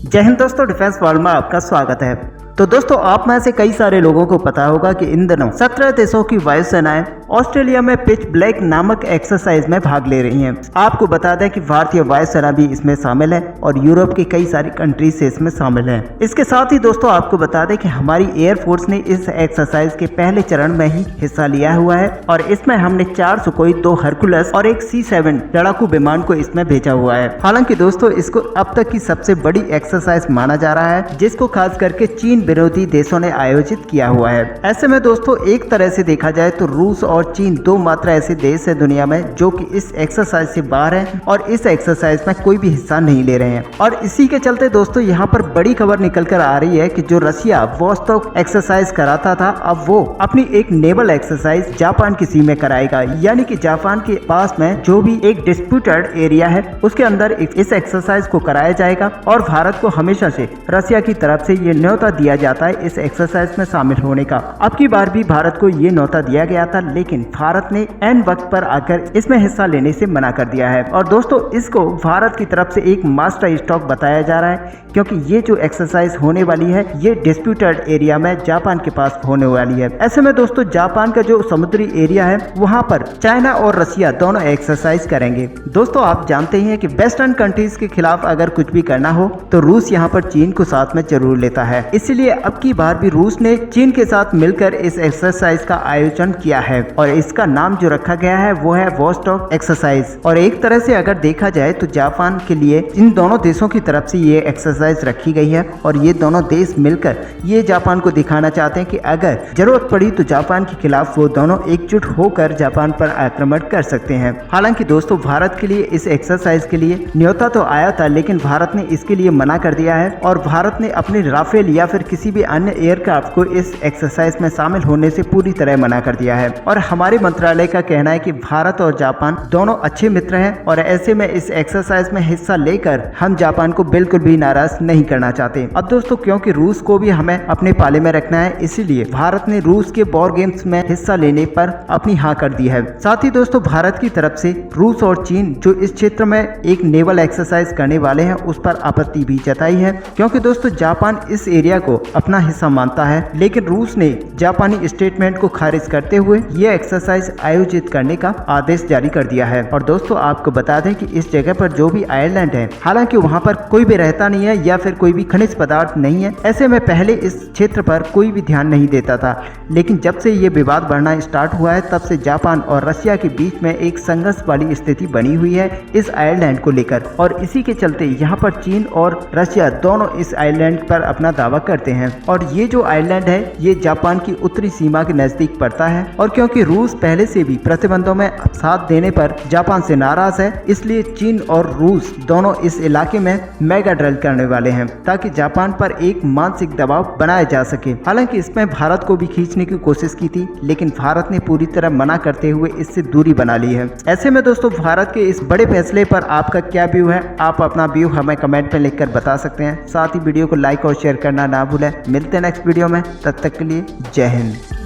जय हिंद दोस्तों, defence world में आपका स्वागत है। तो दोस्तों, आप में से कई सारे लोगों को पता होगा कि इन दिनों 17 देशों की वायुसेनाएं ऑस्ट्रेलिया में पिच ब्लैक नामक एक्सरसाइज में भाग ले रही हैं। आपको बता दें कि भारतीय वायुसेना भी इसमें शामिल है और यूरोप की कई सारी कंट्रीज से इसमें शामिल है। इसके साथ ही दोस्तों, आपको बता दें कि हमारी एयरफोर्स ने इस एक्सरसाइज के पहले चरण में ही हिस्सा लिया हुआ है और इसमें हमने 4 सुखोई, 2 हरकुलस और एक C-7 लड़ाकू विमान को इसमें भेजा हुआ है। हालांकि दोस्तों, इसको अब तक की सबसे बड़ी एक्सरसाइज माना जा रहा है, जिसको खास करके चीन विरोधी देशों ने आयोजित किया हुआ है। ऐसे में दोस्तों, एक तरह से देखा जाए तो रूस और चीन दो मात्र ऐसे देश है दुनिया में जो कि इस एक्सरसाइज से बाहर है और इस एक्सरसाइज में कोई भी हिस्सा नहीं ले रहे हैं। और इसी के चलते दोस्तों, यहाँ पर बड़ी खबर निकल कर आ रही है कि जो रसिया वोस्टॉक एक्सरसाइज कराता था, अब वो अपनी एक नेवल एक्सरसाइज जापान की सी में कराएगा। यानी कि जापान के पास में जो भी एक डिस्प्यूटेड एरिया है उसके अंदर इस एक्सरसाइज को कराया जाएगा। और भारत को हमेशा से रसिया की तरफ से ये न्योता दिया जाता है इस एक्सरसाइज में शामिल होने का। अब की बार भी भारत को ये न्योता दिया गया था, लेकिन भारत ने एन वक्त पर आकर इसमें हिस्सा लेने से मना कर दिया है। और दोस्तों, इसको भारत की तरफ से एक मास्टर स्ट्रोक बताया जा रहा है, क्योंकि ये जो एक्सरसाइज होने वाली है ये डिस्प्यूटेड एरिया में जापान के पास होने वाली है। ऐसे में दोस्तों, जापान का जो समुद्री एरिया है वहाँ पर चाइना और रसिया दोनों एक्सरसाइज करेंगे। दोस्तों, आप जानते ही हैं कि वेस्टर्न कंट्रीज के खिलाफ अगर कुछ भी करना हो तो रूस यहाँ पर चीन को साथ में जरूर लेता है। इसीलिए अब की बार भी रूस ने चीन के साथ मिलकर इस एक्सरसाइज का आयोजन किया है और इसका नाम जो रखा गया है वो है वोस्टॉक एक्सरसाइज। और एक तरह से अगर देखा जाए तो जापान के लिए इन दोनों देशों की तरफ से ये एक्सरसाइज रखी गई है और ये दोनों देश मिलकर ये जापान को दिखाना चाहते हैं कि अगर जरूरत पड़ी तो जापान के खिलाफ वो दोनों एकजुट होकर जापान पर आक्रमण कर सकते हैं। हालांकि दोस्तों, भारत के लिए इस एक्सरसाइज के लिए न्योता तो आया था, लेकिन भारत ने इसके लिए मना कर दिया है और भारत ने अपने राफेल या फिर किसी भी अन्य एयरक्राफ्ट को इस एक्सरसाइज में शामिल होने से पूरी तरह मना कर दिया है। और हमारे मंत्रालय का कहना है कि भारत और जापान दोनों अच्छे मित्र हैं और ऐसे में इस एक्सरसाइज में हिस्सा लेकर हम जापान को बिल्कुल भी नाराज नहीं करना चाहते। अब दोस्तों, क्योंकि रूस को भी हमें अपने पाले में रखना है, इसीलिए भारत ने रूस के वॉर गेम्स में हिस्सा लेने पर अपनी हाँ कर दी है। साथ ही दोस्तों, भारत की तरफ से रूस और चीन जो इस क्षेत्र में एक नेवल एक्सरसाइज करने वाले हैं उस पर आपत्ति भी जताई है, क्योंकि दोस्तों जापान इस एरिया को अपना हिस्सा मानता है, लेकिन रूस ने जापानी स्टेटमेंट को खारिज करते हुए ये एक्सरसाइज आयोजित करने का आदेश जारी कर दिया है। और दोस्तों, आपको बता दें कि इस जगह पर जो भी आयरलैंड है, हालांकि वहां पर कोई भी रहता नहीं है या फिर कोई भी खनिज पदार्थ नहीं है। ऐसे में पहले इस क्षेत्र पर कोई भी ध्यान नहीं देता था, लेकिन जब से ये विवाद बढ़ना स्टार्ट हुआ है तब से जापान और रसिया के बीच में एक संघर्ष वाली स्थिति बनी हुई है इस आयरलैंड को लेकर। और इसी के चलते यहाँ पर चीन और रसिया दोनों इस आयरलैंड पर अपना दावा करते हैं। और ये जो आयरलैंड है ये जापान की उत्तरी सीमा के नजदीक पड़ता है। और क्योंकि रूस पहले से भी प्रतिबंधों में साथ देने पर जापान से नाराज है, इसलिए चीन और रूस दोनों इस इलाके में मेगा ड्रिल करने वाले हैं ताकि जापान पर एक मानसिक दबाव बनाया जा सके। हालांकि इसमें भारत को भी खींचने की कोशिश की थी, लेकिन भारत ने पूरी तरह मना करते हुए इससे दूरी बना ली है। ऐसे में दोस्तों, भारत के इस बड़े फैसले पर आपका क्या व्यू है? आप अपना व्यू हमें कमेंट में लिखकर बता सकते हैं। साथ ही वीडियो को लाइक और शेयर करना ना भूलें। मिलते हैं नेक्स्ट वीडियो में, तब तक के लिए जय हिंद।